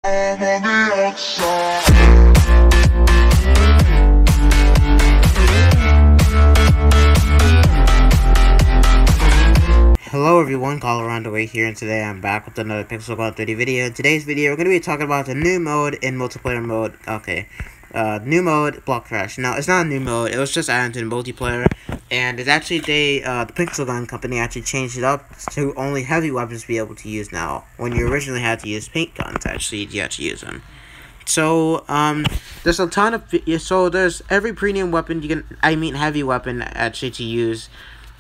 I'm on the outside. Hello everyone, Colorado Way here, and today I'm back with another Pixel God 30 video. In today's video, we're going to be talking about the new mode in multiplayer mode. New mode, Block Crash. Now, it's not a new mode, it was just added to the multiplayer, and it's actually, the Pixel Gun company actually changed it up to only heavy weapons to be able to use now. When you originally had to use paint guns, actually, you had to use them. So, there's a ton of, there's every premium weapon heavy weapon, actually, to use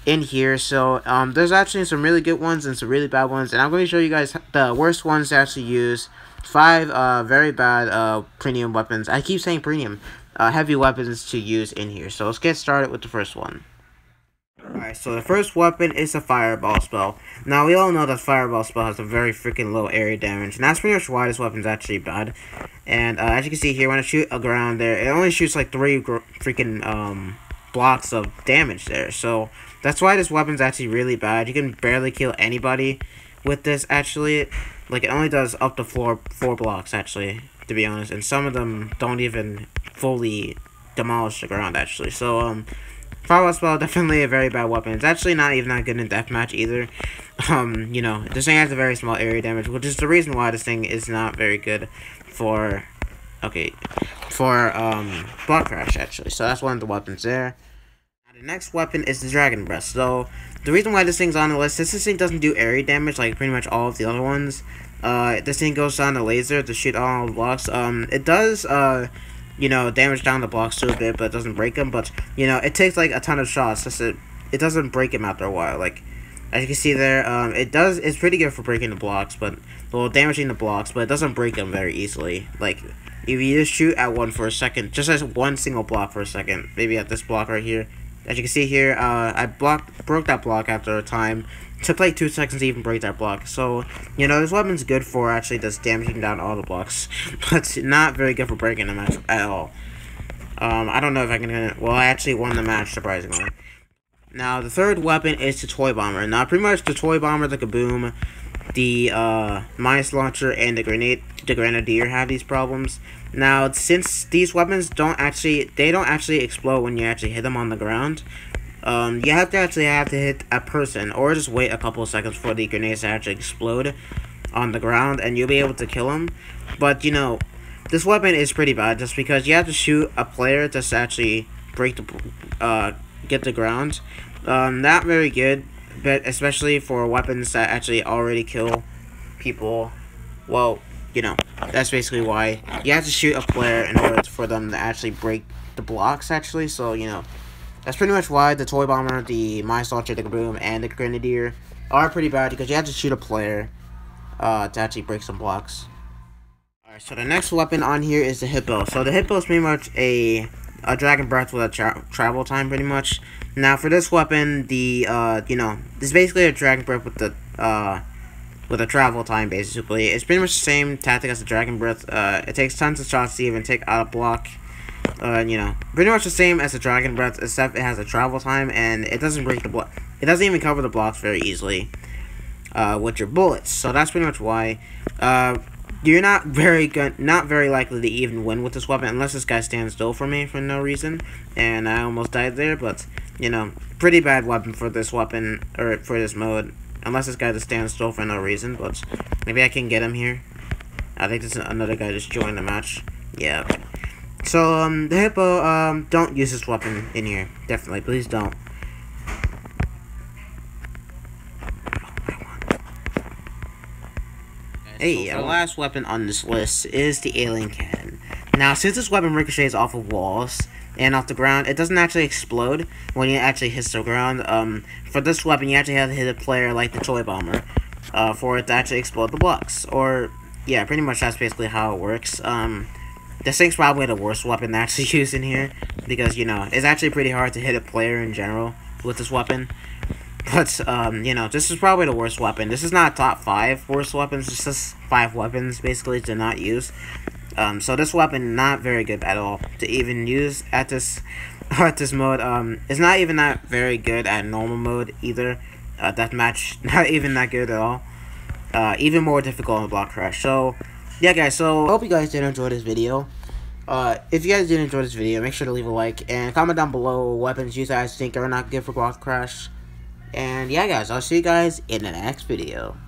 in here. So there's actually some really good ones and some really bad ones, and I'm going to show you guys the worst ones to actually use. 5 very bad premium weapons. I keep saying premium, heavy weapons to use in here. So let's get started with the first one. Alright, so the first weapon is a fireball spell. Now we all know that fireball spell has a very freaking low area damage, and that's pretty much why this weapon's actually bad. And as you can see here, when I shoot around there, it only shoots like 3 freaking blocks of damage there. So that's why this weapon's actually really bad. You can barely kill anybody with this, actually. Like, it only does up to 4 blocks, actually, to be honest. And some of them don't even fully demolish the ground, actually. So, Fireball Spell, definitely a very bad weapon. It's actually not even that good in Deathmatch, either. You know, this thing has a very small area damage, which is the reason why this thing is not very good for, Block Crash, actually. So, that's one of the weapons there. The next weapon is the Dragon Breath. So, the reason why this thing's on the list is this thing doesn't do area damage like pretty much all of the other ones. This thing goes on the laser to shoot all the blocks. It does, you know, damage down the blocks too a bit, but it doesn't break them. But, you know, it takes, like, a ton of shots. It doesn't break them after a while. Like, as you can see there, it's pretty good for breaking the blocks, well, damaging the blocks, but it doesn't break them very easily. Like, if you just shoot at one for a second, just as one single block for a second, maybe at this block right here. As you can see here, I broke that block after a time. It took like 2 seconds to even break that block. So, you know, this weapon's good for actually just damaging down all the blocks, but not very good for breaking them at all. I don't know if I can. Well, I actually won the match, surprisingly. Now, the third weapon is the Toy Bomber. Now, pretty much the Toy Bomber, the Kaboom, the Mice Launcher, and the Grenadier have these problems. Now, since these weapons don't actually explode when you actually hit them on the ground, you have to hit a person, or just wait a couple of seconds for the grenades to actually explode on the ground, and you'll be able to kill them. But, you know, this weapon is pretty bad, just because you have to shoot a player to actually break the, get the ground. Not very good, but especially for weapons that actually already kill people. Well, you know, that's basically why you have to shoot a player in order for them to actually break the blocks, actually. So, you know, that's pretty much why the Toy Bomber, the Mice Launcher, the Kaboom, and the Grenadier are pretty bad, because you have to shoot a player to actually break some blocks. Alright, so the next weapon on here is the Hippo. So the Hippo is pretty much a Dragon Breath with a travel time, pretty much. Now, for this weapon, you know, this is basically a Dragon Breath with a travel time, basically. It's pretty much the same tactic as the Dragon Breath. It takes tons of shots to even take out a block. You know, pretty much the same as the Dragon Breath, except it has a travel time, and it doesn't break the block. It doesn't even cover the blocks very easily with your bullets. So that's pretty much why you're not very likely to even win with this weapon, unless this guy stands still for me for no reason, and I almost died there. But, you know, pretty bad weapon for this weapon, or for this mode. Unless this guy just stands still for no reason, but maybe I can get him here. I think this is another guy just joined the match. Yeah, okay. So, the Hippo, don't use this weapon in here. Definitely, please don't. Hey, the last weapon on this list is the Alien Cannon. Now, since this weapon ricochets off of walls and off the ground, it doesn't actually explode when it actually hits the ground. For this weapon, you actually have to hit a player like the Toy Bomber for it to actually explode the blocks. Or, yeah, pretty much that's basically how it works. This thing's probably the worst weapon to actually use in here, because, you know, it's actually pretty hard to hit a player in general with this weapon. But, you know, this is probably the worst weapon. This is not top 5 worst weapons. It's just 5 weapons, basically, to not use. So this weapon, not very good at all to even use at this mode. It's not even that very good at normal mode, either. Deathmatch, not even that good at all. Even more difficult in Block Crash. So, Yeah, guys, so I hope you guys did enjoy this video. If you guys did enjoy this video, make sure to leave a like and comment down below what weapons you guys think are not good for Block Crash. And yeah, guys, I'll see you guys in the next video.